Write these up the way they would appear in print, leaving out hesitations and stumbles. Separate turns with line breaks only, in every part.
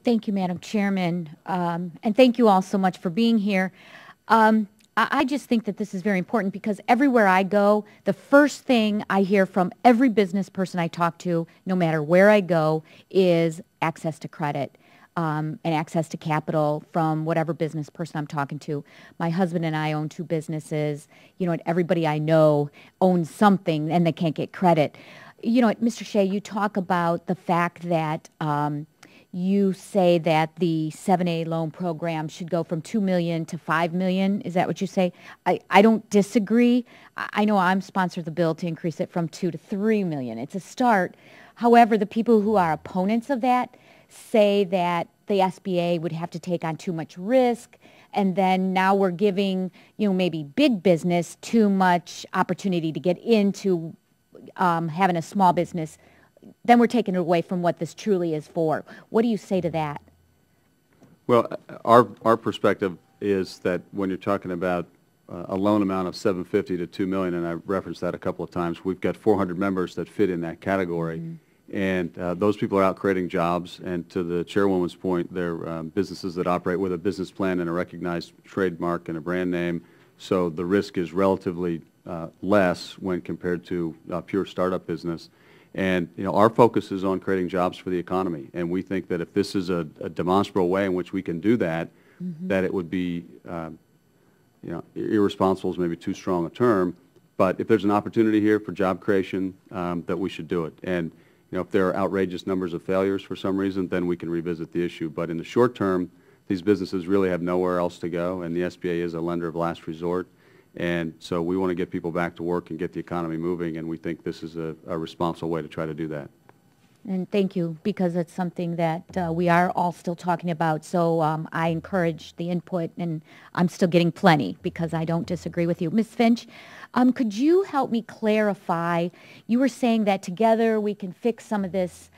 Thank you, Madam Chairman, and thank you all so much for being here. I just think that this is very important because everywhere I go, the first thing I hear from every business person I talk to, no matter where I go, is access to credit. And access to capital from whatever business person I'm talking to. My husband and I own two businesses. You know, and everybody I know owns something and they can't get credit. You know, Mr. Shea, you talk about the fact that you say that the 7A loan program should go from $2 million to $5 million. Is that what you say? I don't disagree. I know I'm sponsored the bill to increase it from $2 to $3 million. It's a start. However, the people who are opponents of that say that the SBA would have to take on too much risk, and then now we're giving, maybe big business too much opportunity to get into having a small business. Then we're taking it away from what this truly is for. What do you say to that?
Well, our perspective is that when you're talking about a loan amount of $750 to $2 million, and I referenced that a couple of times, we've got 400 members that fit in that category. Mm-hmm. And those people are out creating jobs, and to the chairwoman's point, they're businesses that operate with a business plan and a recognized trademark and a brand name, so the risk is relatively less when compared to a pure startup business. And our focus is on creating jobs for the economy, and we think that if this is a demonstrable way in which we can do that, mm-hmm. that it would be, irresponsible is maybe too strong a term, but if there's an opportunity here for job creation, that we should do it. And if there are outrageous numbers of failures for some reason, then we can revisit the issue. But in the short term, these businesses really have nowhere else to go, and the SBA is a lender of last resort. And so we want to get people back to work and get the economy moving, and we think this is a responsible way to try to do that.
And thank you, because it's something that we are all still talking about. So I encourage the input, and I'm still getting plenty because I don't disagree with you. Ms. Finch, could you help me clarify? You were saying that together we can fix some of this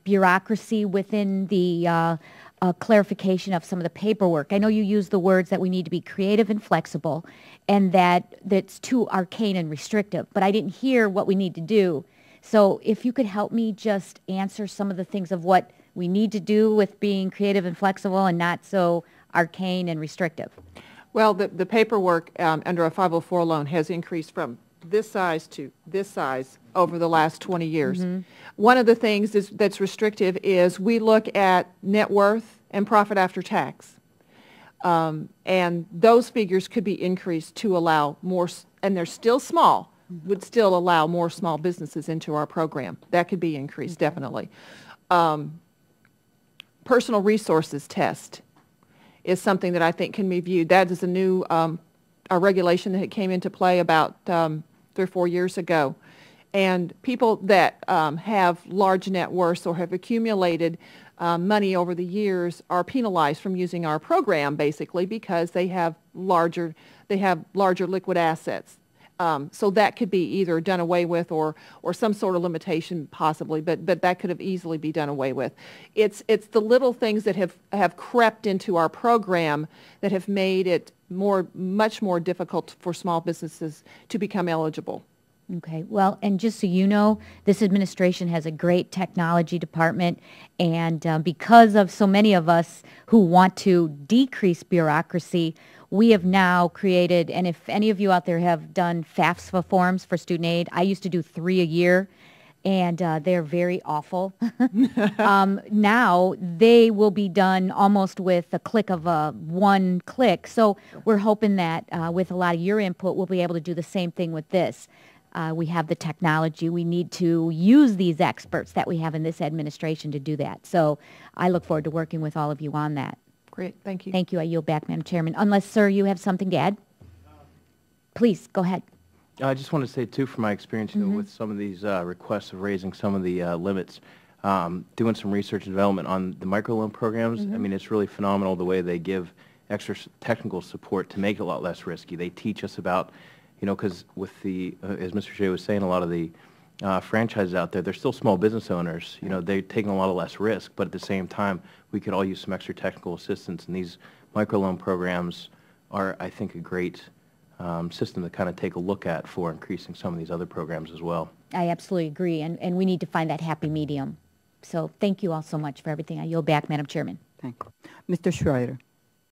bureaucracy within the clarification of some of the paperwork. I know you used the words that we need to be creative and flexible, and that's too arcane and restrictive, but I didn't hear what we need to do. So if you could help me just answer some of the things of what we need to do with being creative and flexible and not so arcane and restrictive.
Well, the paperwork under a 504 loan has increased from this size to this size over the last 20 years. Mm-hmm. One of the things that's restrictive is we look at net worth and profit after tax. And those figures could be increased to allow more, and they're still small, would still allow more small businesses into our program. That could be increased, okay. Definitely. Personal resources test is something that I think can be viewed. That is a new a regulation that came into play about 3 or 4 years ago. And people that have large net worths or have accumulated money over the years are penalized from using our program, basically, because they have larger liquid assets. So that could be either done away with or some sort of limitation possibly, but that could have easily be done away with. It's the little things that have crept into our program that have made it much more difficult for small businesses to become eligible.
Okay. Well, and just so you know, this administration has a great technology department, and because of so many of us who want to decrease bureaucracy, we have now created, and if any of you out there have done FAFSA forms for student aid, I used to do 3 a year, and they're very awful. Now they will be done almost with a click of one click. So we're hoping that with a lot of your input, we'll be able to do the same thing with this. We have the technology. We need to use these experts that we have in this administration to do that. So I look forward to working with all of you on that.
Great. Thank you.
Thank you. I yield back, Madam Chairman. Unless, sir, you have something to add? Please, go ahead.
I just want to say, too, from my experience with some of these requests of raising some of the limits, doing some research and development on the microloan programs, I mean, it's really phenomenal the way they give extra technical support to make it a lot less risky. They teach us about, because with the, as Mr. Shea was saying, a lot of the franchises out there, they're still small business owners. They're taking a lot of less risk, but at the same time, we could all use some extra technical assistance, and these microloan programs are, I think, a great system to kind of take a look at for increasing some of these other programs as well.
I absolutely agree, and we need to find that happy medium. So thank you all so much for everything. I yield back, Madam Chairman.
Thank you. Mr. Schreier.